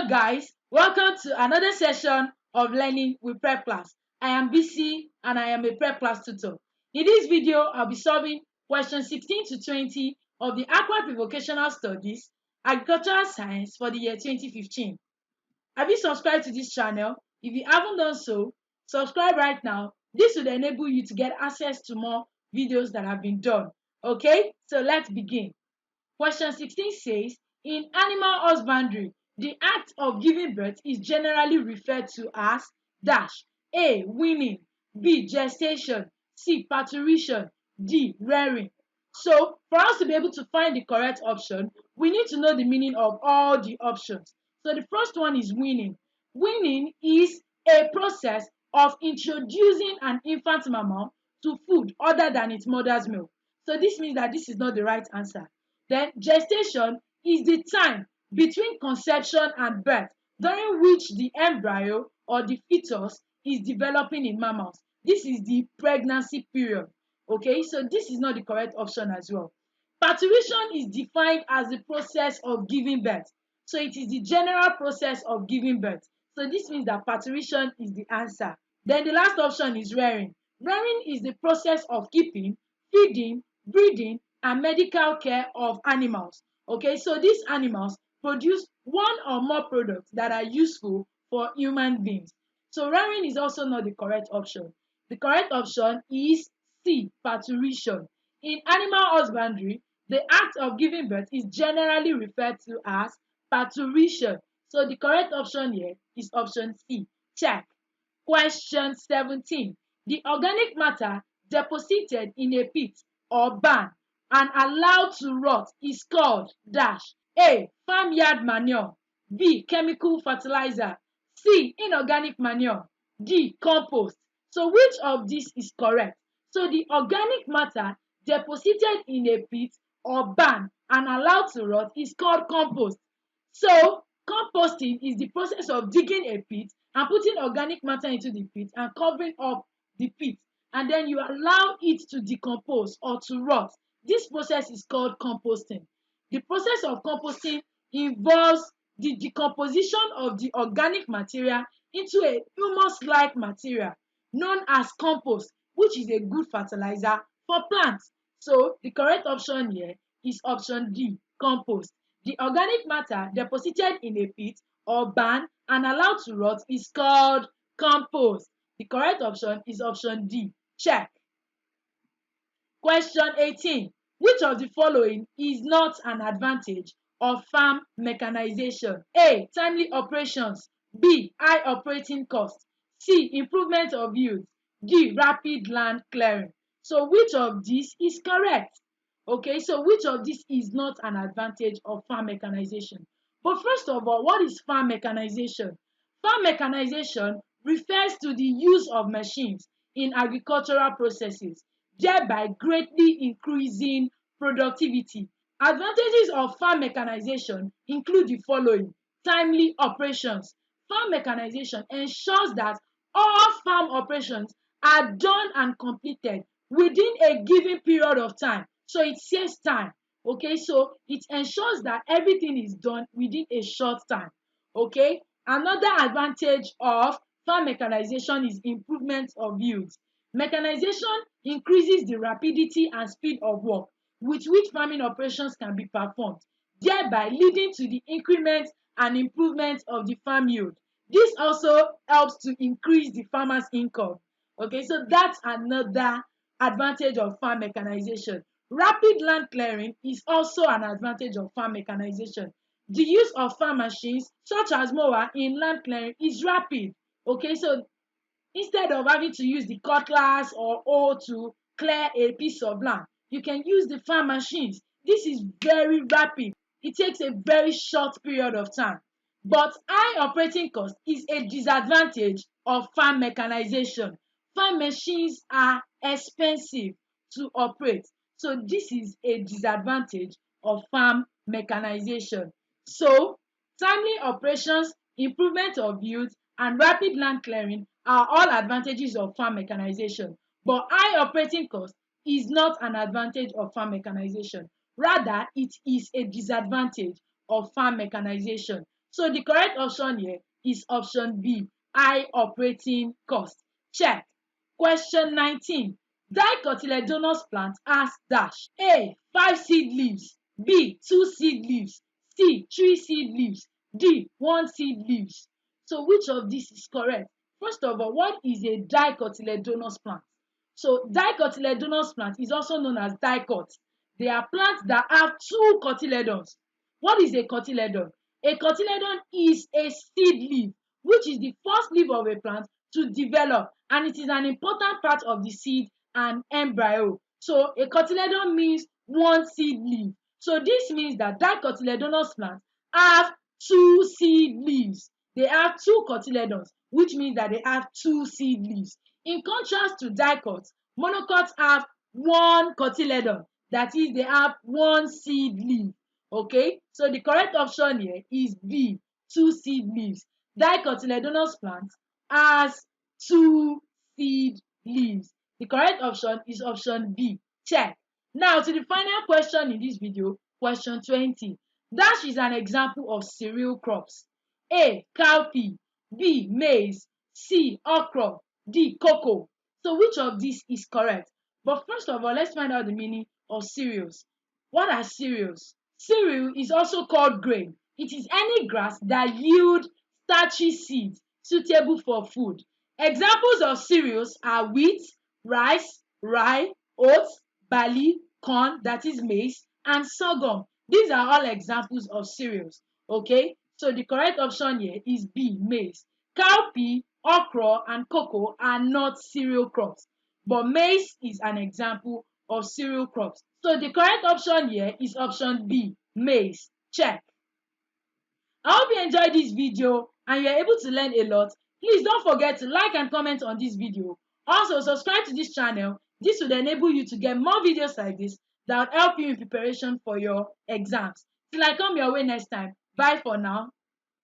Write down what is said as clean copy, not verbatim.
Hello guys, welcome to another session of learning with prep class. I am BC and I am a prep class tutor. In this video, I'll be solving questions 16 to 20 of the AKWA Vocational Studies Agricultural Science for the year 2015. Have you subscribed to this channel? If you haven't done so, subscribe right now. This will enable you to get access to more videos that have been done. Okay, so let's begin. Question 16 says, in animal husbandry, the act of giving birth is generally referred to as dash. A. Weaning. B. Gestation. C. Parturition. D. Rearing. So, for us to be able to find the correct option, we need to know the meaning of all the options. So, the first one is weaning. Weaning is a process of introducing an infant mammal to food other than its mother's milk. So, this means that this is not the right answer. Then gestation is the time between conception and birth during which the embryo or the fetus is developing in mammals. This is the pregnancy period. Okay, so this is not the correct option as well. Parturition is defined as the process of giving birth. So it is the general process of giving birth. So this means that parturition is the answer. Then the last option is rearing. Rearing is the process of keeping, feeding, breeding, and medical care of animals. Okay, so these animals produce one or more products that are useful for human beings. So rearing is also not the correct option. The correct option is C, parturition. In animal husbandry, the act of giving birth is generally referred to as parturition. So the correct option here is option C. Check. Question 17. The organic matter deposited in a pit or barn and allowed to rot is called dash. A. Farmyard manure. B. Chemical fertilizer. C. Inorganic manure. D. Compost. So which of these is correct? So the organic matter deposited in a pit or barn and allowed to rot is called compost. So composting is the process of digging a pit and putting organic matter into the pit and covering up the pit, and then you allow it to decompose or to rot. This process is called composting. The process of composting involves the decomposition of the organic material into a humus-like material known as compost, which is a good fertilizer for plants. So the correct option here is option D, compost. The organic matter deposited in a pit or barn and allowed to rot is called compost. The correct option is option D. Check. Question 18. Which of the following is not an advantage of farm mechanization? A. Timely operations. B. High operating cost. C. Improvement of yield. D. Rapid land clearing. So which of these is correct? Okay, so which of these is not an advantage of farm mechanization? But first of all, what is farm mechanization? Farm mechanization refers to the use of machines in agricultural processes, thereby greatly increasing productivity. Advantages of farm mechanization include the following. Timely operations. Farm mechanization ensures that all farm operations are done and completed within a given period of time. So it saves time. Okay, so it ensures that everything is done within a short time. Okay, another advantage of farm mechanization is improvement of yields. Mechanization increases the rapidity and speed of work with which farming operations can be performed, thereby leading to the increment and improvement of the farm yield. This also helps to increase the farmer's income. Okay, so that's another advantage of farm mechanization. Rapid land clearing is also an advantage of farm mechanization. The use of farm machines such as mower in land clearing is rapid. Okay, so instead of having to use the cutlass or hoe to clear a piece of land, you can use the farm machines. This is very rapid. It takes a very short period of time. But high operating cost is a disadvantage of farm mechanization. Farm machines are expensive to operate. So this is a disadvantage of farm mechanization. So timely operations, improvement of yield, and rapid land clearing are all advantages of farm mechanization. But high operating cost is not an advantage of farm mechanization. Rather, it is a disadvantage of farm mechanization. So the correct option here is option B, high operating cost. Check. Question 19. Dicotyledonous plant has dash. A. 5 seed leaves. B. 2 seed leaves. C. 3 seed leaves. D. 1 seed leaves. So which of these is correct? First of all, what is a dicotyledonous plant? So dicotyledonous plant is also known as dicot. They are plants that have two cotyledons. What is a cotyledon? A cotyledon is a seed leaf, which is the first leaf of a plant to develop, and it is an important part of the seed and embryo. So a cotyledon means one seed leaf. So this means that dicotyledonous plants have two seed leaves. They have two cotyledons, which means that they have two seed leaves. In contrast to dicots, monocots have one cotyledon. That is, they have one seed leaf. Okay, so the correct option here is B, two seed leaves. Dicotyledonous plant has two seed leaves. The correct option is option B. Check. Now to the final question in this video, question 20. Dash is an example of cereal crops. A. Cowpea. B. Maize. C. Okra. D. Cocoa. So which of these is correct? But first of all, let's find out the meaning of cereals. What are cereals? Cereal is also called grain. It is any grass that yield starchy seeds suitable for food. Examples of cereals are wheat, rice, rye, oats, barley, corn, that is maize, and sorghum. These are all examples of cereals. Okay, so the correct option here is B, maize. Cowpea, okra, and cocoa are not cereal crops, but maize is an example of cereal crops. So the correct option here is option B, maize. Check. I hope you enjoyed this video and you are able to learn a lot. Please don't forget to like and comment on this video. Also, subscribe to this channel. This will enable you to get more videos like this that will help you in preparation for your exams. Till I come your way next time. Bye for now.